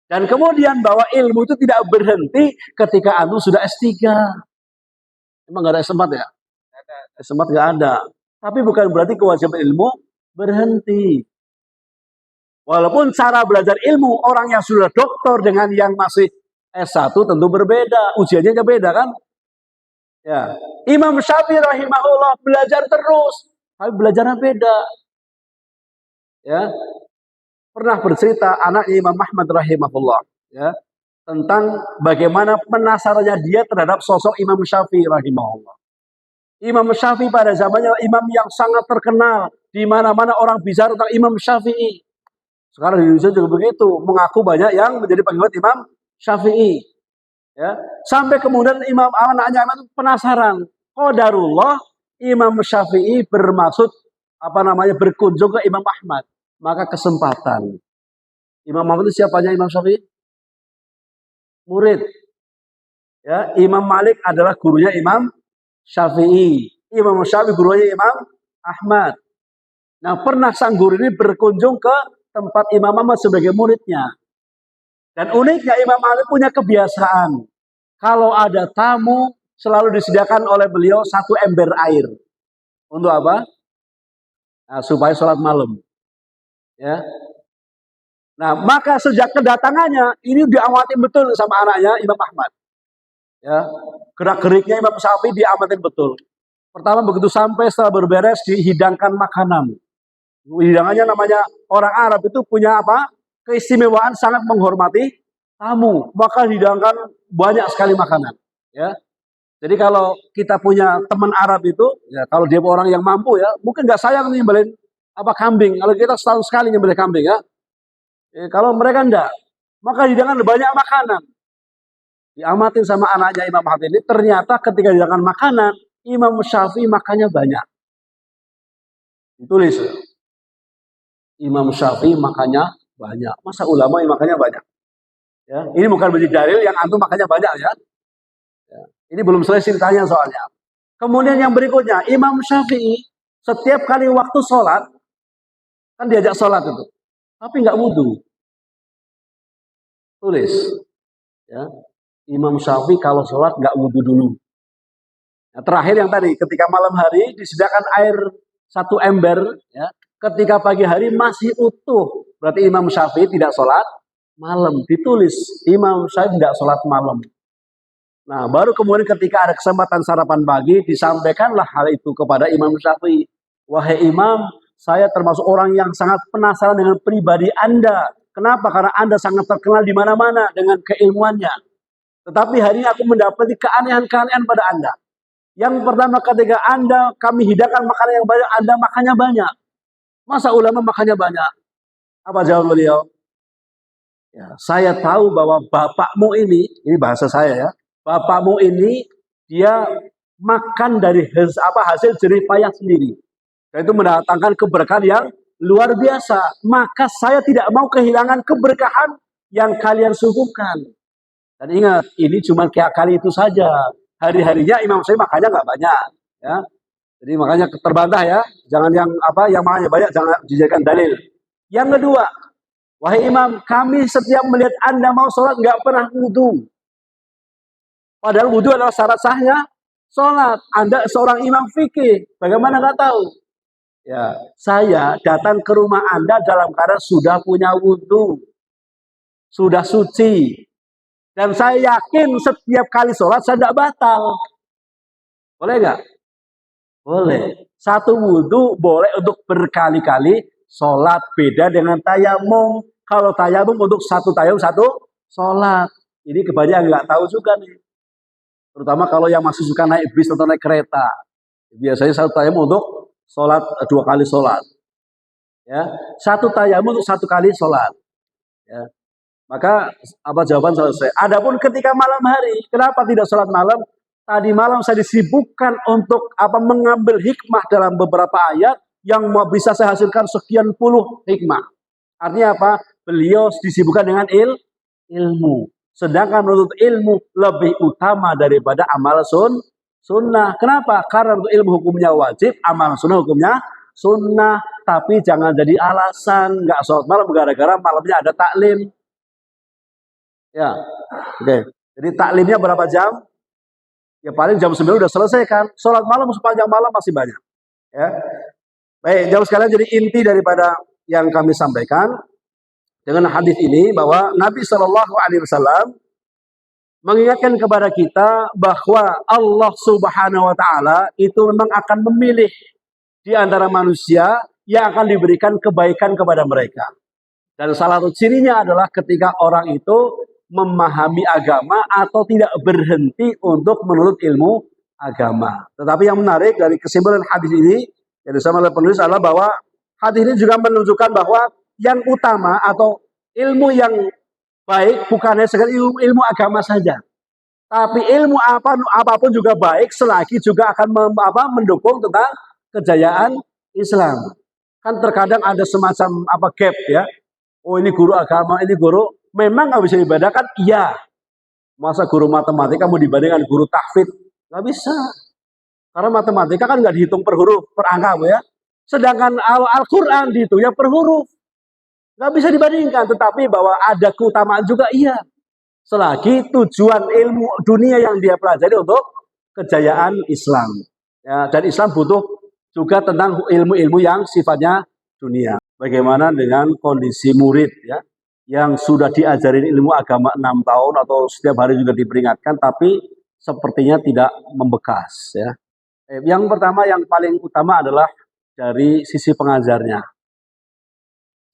Dan kemudian bahwa ilmu itu tidak berhenti ketika antum sudah S3. Emang gak ada S4 ya? S4 gak ada. Tapi bukan berarti kewajiban ilmu berhenti. Walaupun cara belajar ilmu orang yang sudah doktor dengan yang masih S1 tentu berbeda. Ujiannya beda kan? Ya. Imam Syafi'i rahimahullah belajar terus. tapi belajarnya beda. Ya, pernah bercerita anaknya Imam Ahmad rahimahullah, ya, tentang bagaimana penasarannya dia terhadap sosok Imam Syafi'i rahimahullah. Imam Syafi'i pada zamannya imam yang sangat terkenal, di mana-mana orang bicara tentang Imam Syafi'i. Sekarang di Indonesia juga begitu, mengaku banyak yang menjadi pengikut Imam Syafi'i. Ya, sampai kemudian anaknya Imam penasaran, qadarullah Imam Syafi'i bermaksud berkunjung ke Imam Ahmad. Maka kesempatan. Imam Ahmad itu siapanya Imam Syafi'i? Murid. Ya, Imam Malik adalah gurunya Imam Syafi'i. Imam Syafi'i gurunya Imam Ahmad. Nah, pernah sang guru ini berkunjung ke tempat Imam Ahmad sebagai muridnya. Dan uniknya Imam Malik punya kebiasaan. Kalau ada tamu, selalu disediakan oleh beliau 1 ember air. Untuk apa? Nah, supaya sholat malam. Ya. Nah, maka sejak kedatangannya, ini diamati betul sama anaknya Imam Ahmad. Ya, gerak-geriknya Imam Syafi'i diamatin betul. Pertama begitu sampai setelah berberes dihidangkan makanan. Hidangannya namanya orang Arab itu punya apa? Keistimewaan sangat menghormati tamu. Maka dihidangkan banyak sekali makanan. Ya, jadi kalau kita punya teman Arab itu, ya kalau dia orang yang mampu ya, mungkin nggak sayang nyembelih kambing. Kalau kita setahun sekali nyembelih kambing ya. Kalau mereka enggak, maka hidangan banyak makanan. Diamatin sama anaknya Imam Ahmad ini, ternyata ketika dihidangkan makanan, Imam Syafi'i makannya banyak. Ditulis. Imam Syafi'i makannya banyak. Masa ulama yang makannya banyak? Ya, ini bukan menjadi dalil yang antum makannya banyak ya. Ya. Ini belum selesai ceritanya soalnya. Kemudian yang berikutnya, Imam Syafi'i setiap kali waktu sholat, kan diajak sholat itu, tapi nggak wudhu. Tulis, ya, Imam Syafi'i kalau sholat nggak wudhu dulu. Nah, terakhir yang tadi, ketika malam hari disediakan air 1 ember, ya, ketika pagi hari masih utuh, berarti Imam Syafi'i tidak sholat malam. Ditulis, Imam Syafi'i tidak sholat malam. Nah, baru kemudian ketika ada kesempatan sarapan pagi, disampaikanlah hal itu kepada Imam Syafi'i. Wahai Imam, saya termasuk orang yang sangat penasaran dengan pribadi Anda. Kenapa? Karena Anda sangat terkenal di mana-mana dengan keilmuannya. Tetapi hari ini aku mendapati keanehan-keanehan pada Anda. Yang pertama, ketika kami hidangkan makanan yang banyak, Anda makannya banyak. Masa ulama makannya banyak? Apa jawab beliau? Ya, saya tahu bahwa bapakmu ini bahasa saya ya, bapakmu ini dia makan dari hasil jerih payah sendiri. Dan itu mendatangkan keberkahan yang luar biasa. Maka saya tidak mau kehilangan keberkahan yang kalian suguhkan. Dan ingat, ini cuma kayak kali itu saja. Hari-harinya Imam Syafi'i makannya nggak banyak. Ya. Jadi makanya terbantah ya. Jangan yang makannya banyak, jangan dijadikan dalil. Yang kedua, wahai Imam, kami setiap melihat Anda mau sholat nggak pernah wudhu. Padahal wudhu adalah syarat sahnya sholat. Anda seorang imam fikih, bagaimana nggak tahu? Ya, saya datang ke rumah Anda dalam keadaan sudah punya wudhu, sudah suci, dan saya yakin setiap kali sholat saya tidak batal. Boleh nggak? Boleh. 1 wudhu boleh untuk berkali-kali sholat. Beda dengan tayamum. Kalau tayamum untuk 1 tayamum 1 sholat. Ini kebanyakan nggak tahu juga nih. Terutama kalau yang masih suka naik bis atau naik kereta. Biasanya 1 tayamum untuk sholat 2 kali sholat. Ya, 1 tayamum untuk 1 kali sholat. Ya. Maka jawaban selesai. Adapun ketika malam hari, kenapa tidak sholat malam? Tadi malam saya disibukkan untuk mengambil hikmah dalam beberapa ayat yang bisa saya hasilkan sekian puluh hikmah. Artinya apa? Beliau disibukkan dengan ilmu. Sedangkan menurut ilmu lebih utama daripada amal sunnah. Kenapa? Karena untuk ilmu hukumnya wajib, amal sunnah hukumnya sunnah. Tapi jangan jadi alasan nggak sholat malam gara-gara malamnya ada taklim. Ya, oke. Jadi taklimnya berapa jam? Ya paling jam 9 udah selesai kan. Sholat malam sepanjang malam masih banyak. Ya. Baik, jauh sekalian, jadi inti daripada yang kami sampaikan dengan hadis ini bahwa Nabi Shallallahu Alaihi Wasallam mengingatkan kepada kita bahwa Allah Subhanahu Wa Taala itu memang akan memilih di antara manusia yang akan diberikan kebaikan kepada mereka. Dan salah satu cirinya adalah ketika orang itu memahami agama atau tidak berhenti untuk menuntut ilmu agama. Tetapi yang menarik dari kesimpulan hadis ini yang disampaikan oleh penulis adalah bahwa hadis ini juga menunjukkan bahwa yang utama atau ilmu yang baik bukan hanya sekedar ilmu agama saja, tapi ilmu apapun juga baik selagi juga akan mendukung tentang kejayaan Islam. Kan terkadang ada semacam gap ya. Oh ini guru agama, ini guru memang nggak bisa dibedakan. Iya. Masa guru matematika mau dibandingkan guru tahfidz? Nggak bisa. Karena matematika kan nggak dihitung per huruf, per angka ya. Sedangkan Al-Quran dihitung ya per huruf. Nggak bisa dibandingkan. Tetapi bahwa ada keutamaan juga iya. Selagi tujuan ilmu dunia yang dia pelajari untuk kejayaan Islam. Ya, dan Islam butuh juga tentang ilmu-ilmu yang sifatnya dunia. Bagaimana dengan kondisi murid ya, yang sudah diajarin ilmu agama 6 tahun atau setiap hari juga diperingatkan, tapi sepertinya tidak membekas ya. Yang pertama, yang paling utama adalah dari sisi pengajarnya.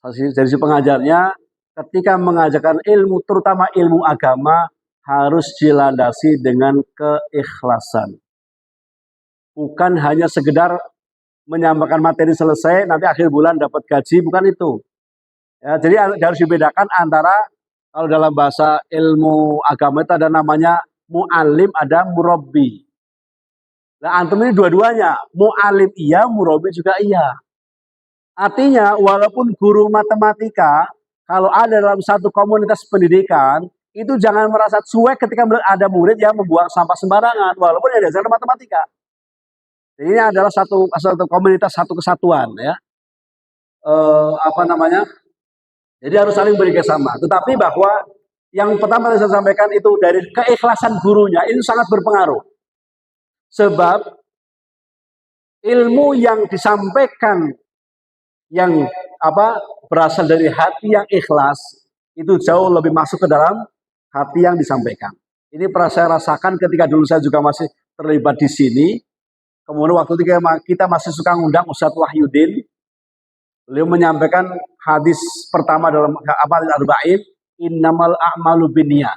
Dari sisi pengajarnya, ketika mengajarkan ilmu, terutama ilmu agama, harus dilandasi dengan keikhlasan. Bukan hanya sekedar menyampaikan materi selesai, nanti akhir bulan dapat gaji, bukan itu. Ya, jadi harus dibedakan antara, kalau dalam bahasa ilmu agama itu ada namanya mu'alim, ada murabbi. Nah, antum ini dua-duanya, mu'alim iya, murabbi juga iya. Artinya, walaupun guru matematika, kalau ada dalam satu komunitas pendidikan, itu jangan merasa cuek ketika ada murid yang membuang sampah sembarangan, walaupun yang diajarkan matematika. Ini adalah satu komunitas, satu kesatuan ya. Jadi harus saling bekerjasama. Tetapi bahwa yang pertama yang saya sampaikan itu dari keikhlasan gurunya itu sangat berpengaruh. Sebab ilmu yang disampaikan yang berasal dari hati yang ikhlas itu jauh lebih masuk ke dalam hati yang disampaikan. Ini pernah saya rasakan ketika dulu saya juga masih terlibat di sini. Kemudian waktu itu kita masih suka ngundang Ustadz Wahyudin. Beliau menyampaikan hadis pertama dalam Arba'in, innamal a'malu binniyat.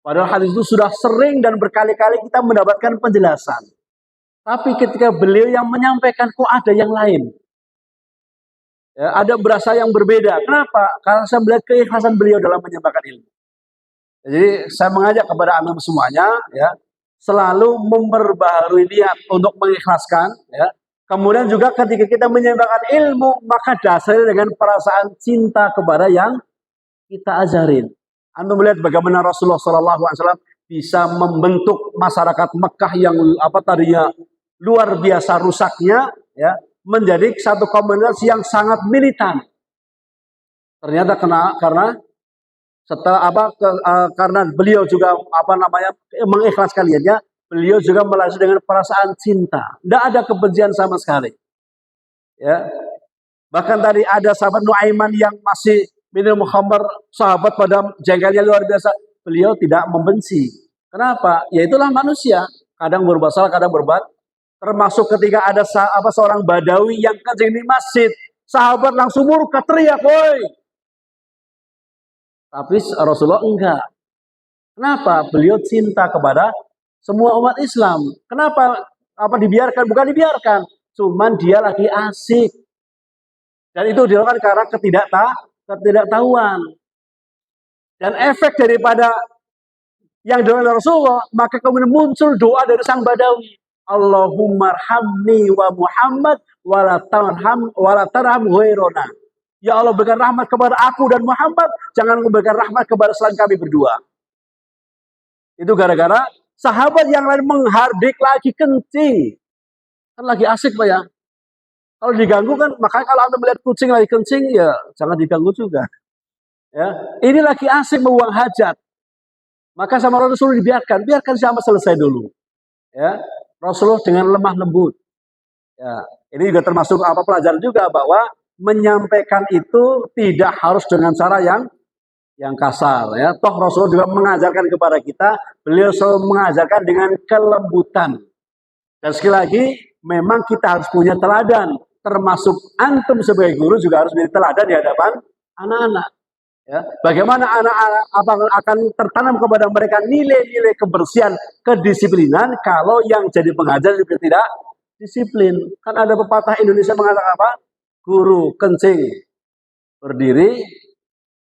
Padahal hadis itu sudah sering dan berkali-kali kita mendapatkan penjelasan. Tapi ketika beliau yang menyampaikan kok ada yang lain. Ya, ada berasa yang berbeda. Kenapa? Karena saya melihat keikhlasan beliau dalam menyampaikan ilmu. Jadi saya mengajak kepada anda semuanya ya, selalu memperbaharui niat untuk mengikhlaskan ya. Kemudian juga ketika kita menyampaikan ilmu, maka dasarnya dengan perasaan cinta kepada yang kita ajarin. Anda melihat bagaimana Rasulullah SAW bisa membentuk masyarakat Mekah yang tadinya luar biasa rusaknya ya, menjadi satu komunitas yang sangat militan. Ternyata karena karena beliau juga mengikhlaskan niatnya, beliau juga melalui dengan perasaan cinta. Tidak ada kebencian sama sekali. Ya. Bahkan tadi ada sahabat Nuaiman yang masih minum khamr, sahabat pada jengkelnya luar biasa. Beliau tidak membenci. Kenapa? Ya itulah manusia. Kadang berbuat salah, kadang berbuat. Termasuk ketika ada seorang Badawi yang kencing di masjid, sahabat langsung murka teriak, woi. Tapi Rasulullah enggak. Kenapa? Beliau cinta kepada semua umat Islam. Kenapa dibiarkan? Bukan dibiarkan, cuman dia lagi asik. Dan itu dilakukan karena ketidaktahuan. Dan efek daripada yang dilakukan Rasulullah, maka kemudian muncul doa dari sang Badawi. Allahumma arhamni wa Muhammad wala tarham ghairana. Ya Allah, berikan rahmat kepada aku dan Muhammad, jangan memberikan rahmat kepada selain kami berdua. Itu gara-gara sahabat yang lain menghardik lagi kencing. Kan lagi asik Pak ya. Kalau diganggu kan, makanya kalau Anda melihat kucing lagi kencing, ya jangan diganggu juga. Ya, ini lagi asik membuang hajat. Maka sama Rasulullah biarkan sama selesai dulu. Ya, Rasulullah dengan lemah lembut. Ya, ini juga termasuk pelajaran juga bahwa menyampaikan itu tidak harus dengan cara yang kasar ya. Toh Rasulullah juga mengajarkan kepada kita, beliau selalu mengajarkan dengan kelembutan. Dan sekali lagi memang kita harus punya teladan, termasuk antum sebagai guru juga harus menjadi teladan di hadapan anak-anak. Ya, bagaimana anak-anak akan tertanam kepada mereka nilai-nilai kebersihan, kedisiplinan kalau yang jadi pengajar juga tidak disiplin. Kan ada pepatah Indonesia mengatakan apa? Guru kencing berdiri,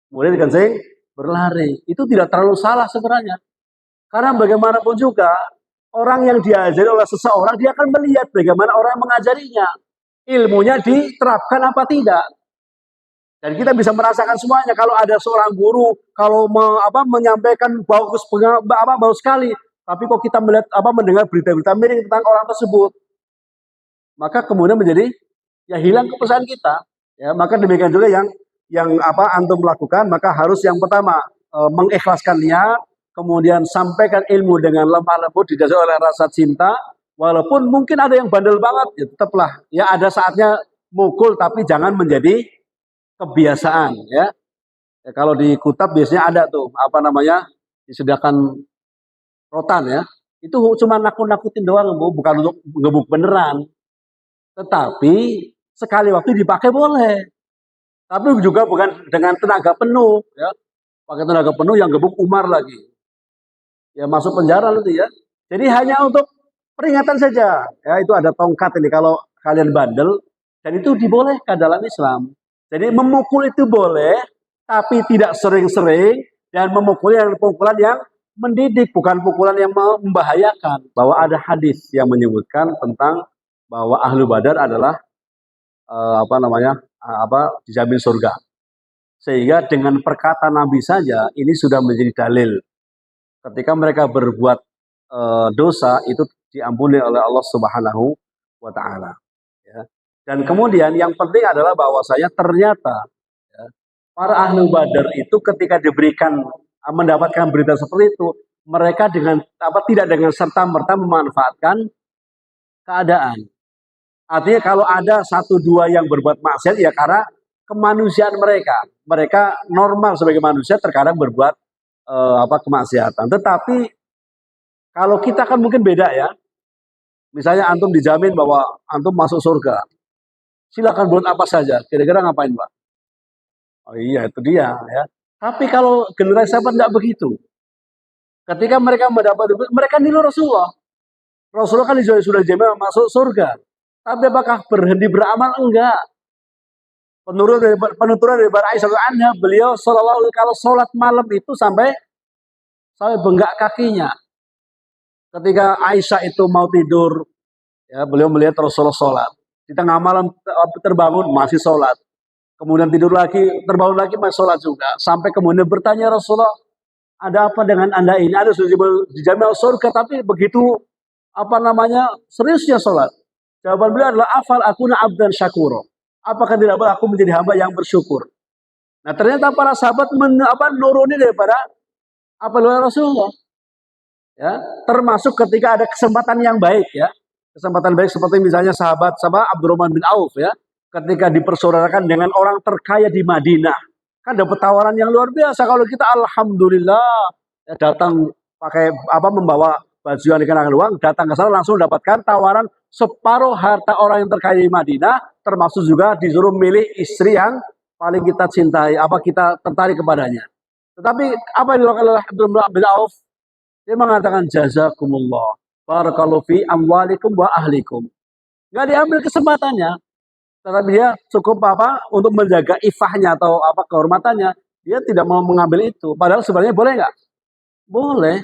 murid kencing berlari. Itu tidak terlalu salah sebenarnya. Karena bagaimanapun juga orang yang diajari oleh seseorang, dia akan melihat bagaimana orang yang mengajarinya. Ilmunya diterapkan apa tidak. Dan kita bisa merasakan semuanya. Kalau ada seorang guru, kalau menyampaikan bagus sekali, tapi kok kita melihat mendengar berita-berita miring tentang orang tersebut, maka kemudian menjadi ya hilang kepercayaan kita. Ya, maka demikian juga yang antum lakukan, maka harus yang pertama mengikhlaskan niat, kemudian sampaikan ilmu dengan lemah lembut didasari oleh rasa cinta. Walaupun mungkin ada yang bandel banget, ya tetaplah ya ada saatnya mukul, tapi jangan menjadi kebiasaan ya. Kalau di kutab biasanya ada tuh disediakan rotan ya. Itu cuma nakut-nakutin doang, bukan untuk ngebuk beneran. Tetapi sekali waktu dipakai boleh. Tapi juga bukan dengan tenaga penuh ya. Pakai tenaga penuh yang gebuk Umar lagi. Ya masuk penjara nanti ya. Jadi hanya untuk peringatan saja. Ya itu ada tongkat ini kalau kalian bandel, dan itu dibolehkan dalam Islam. Jadi memukul itu boleh, tapi tidak sering-sering, dan memukulnya pukulan yang mendidik, bukan pukulan yang membahayakan. Bahwa ada hadis yang menyebutkan tentang bahwa ahlu badar adalah dijamin surga. Sehingga dengan perkataan Nabi saja ini sudah menjadi dalil. Ketika mereka berbuat dosa itu diampuni oleh Allah Subhanahu wa Ta'ala. Ya. Dan kemudian yang penting adalah bahwasanya ternyata ya, para ahli badar itu ketika mendapatkan berita seperti itu, mereka tidak dengan serta-merta memanfaatkan keadaan. Artinya kalau ada 1-2 yang berbuat maksiat ya karena kemanusiaan mereka. Mereka normal sebagai manusia terkadang berbuat kemaksiatan. Tetapi kalau kita kan mungkin beda ya. Misalnya antum dijamin bahwa antum masuk surga. Silakan buat apa saja. Kira-kira ngapain, Pak? Oh iya, itu dia ya. Tapi kalau generasi sahabat tidak begitu. Ketika mereka mereka niru Rasulullah. Rasulullah kan sudah dijamin masuk surga. Tapi apakah berhenti beramal? Enggak. Penuturan dari Aisyah anha, beliau kalau sholat malam itu sampai bengkak kakinya. Ketika Aisyah itu mau tidur, ya beliau melihat Rasulullah sholat. Di tengah malam terbangun masih sholat. Kemudian tidur lagi, terbangun lagi masih sholat juga. Sampai kemudian bertanya Rasulullah, ada apa dengan anda ini? Ada sudah dijamin surga, tapi begitu seriusnya sholat. Jawaban beliau adalah afal akuna abdan syakuro. Apakah tidak boleh aku menjadi hamba yang bersyukur? Nah ternyata para sahabat nuruni daripada Rasulullah. Ya, termasuk ketika ada kesempatan yang baik ya. Kesempatan baik seperti misalnya sahabat Abdurrahman bin Auf ya, ketika dipersaudarakan dengan orang terkaya di Madinah, kan dapat tawaran yang luar biasa. Kalau kita alhamdulillah ya, datang pakai membawa baju yang dikenakan uang, datang ke sana langsung dapatkan tawaran separuh harta orang yang terkaya di Madinah, termasuk juga disuruh milih istri yang paling kita cintai, kita tertarik kepadanya. Tetapi apa yang dilakukan oleh Abdurrahman bin Auf? Dia mengatakan jazakumullah. Barakallahu fi amwalikum wa ahlikum. Nggak diambil kesempatannya. Tetapi dia cukup untuk menjaga ifahnya atau kehormatannya. Dia tidak mau mengambil itu. Padahal sebenarnya boleh nggak? Boleh.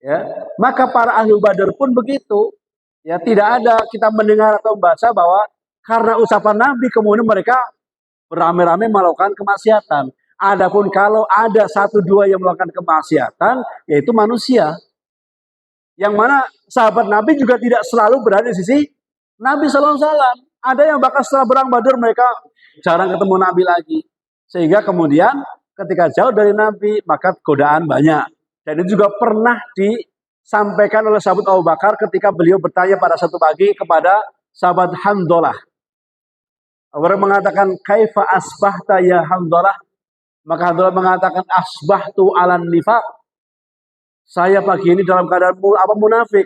Ya. Maka para ahli badar pun begitu. Ya, tidak ada kita mendengar atau membaca bahwa karena ucapan Nabi kemudian mereka beramai-ramai melakukan kemaksiatan. Adapun kalau ada 1-2 yang melakukan kemaksiatan, yaitu manusia. Yang mana sahabat Nabi juga tidak selalu berada di sisi Nabi SAW. Ada yang bahkan setelah perang Badar mereka jarang ketemu Nabi lagi. Sehingga kemudian ketika jauh dari Nabi maka godaan banyak. Dan itu juga pernah disampaikan oleh sahabat Abu Bakar ketika beliau bertanya pada satu pagi kepada sahabat Handalah. Orang mengatakan kaifa asbahta ya Handalah? Maka Handalah mengatakan asbahtu alan nifaq. Saya pagi ini dalam keadaan munafik.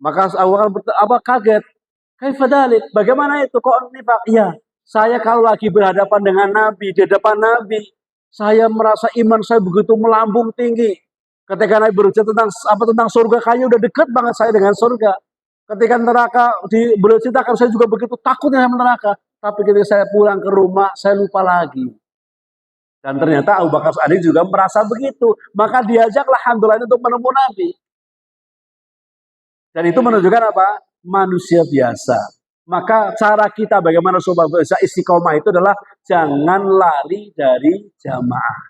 Maka Abu Bakar kaget. Kaifa dzalik? Bagaimana itu kok nifaq? Iya, saya kalau lagi berhadapan dengan Nabi, di depan Nabi, saya merasa iman saya begitu melambung tinggi. Ketika Nabi berbicara tentang surga, kayaknya udah deket banget saya dengan surga. Ketika neraka berceritakan, saya juga begitu takutnya sama neraka. Tapi ketika saya pulang ke rumah, saya lupa lagi. Dan ternyata Abu Bakar As-Siddiq juga merasa begitu. Maka diajaklah Hanzalah untuk menemui Nabi. Dan itu menunjukkan apa? Manusia biasa. Maka cara kita bagaimana supaya bisa istiqomah itu adalah jangan lari dari jamaah.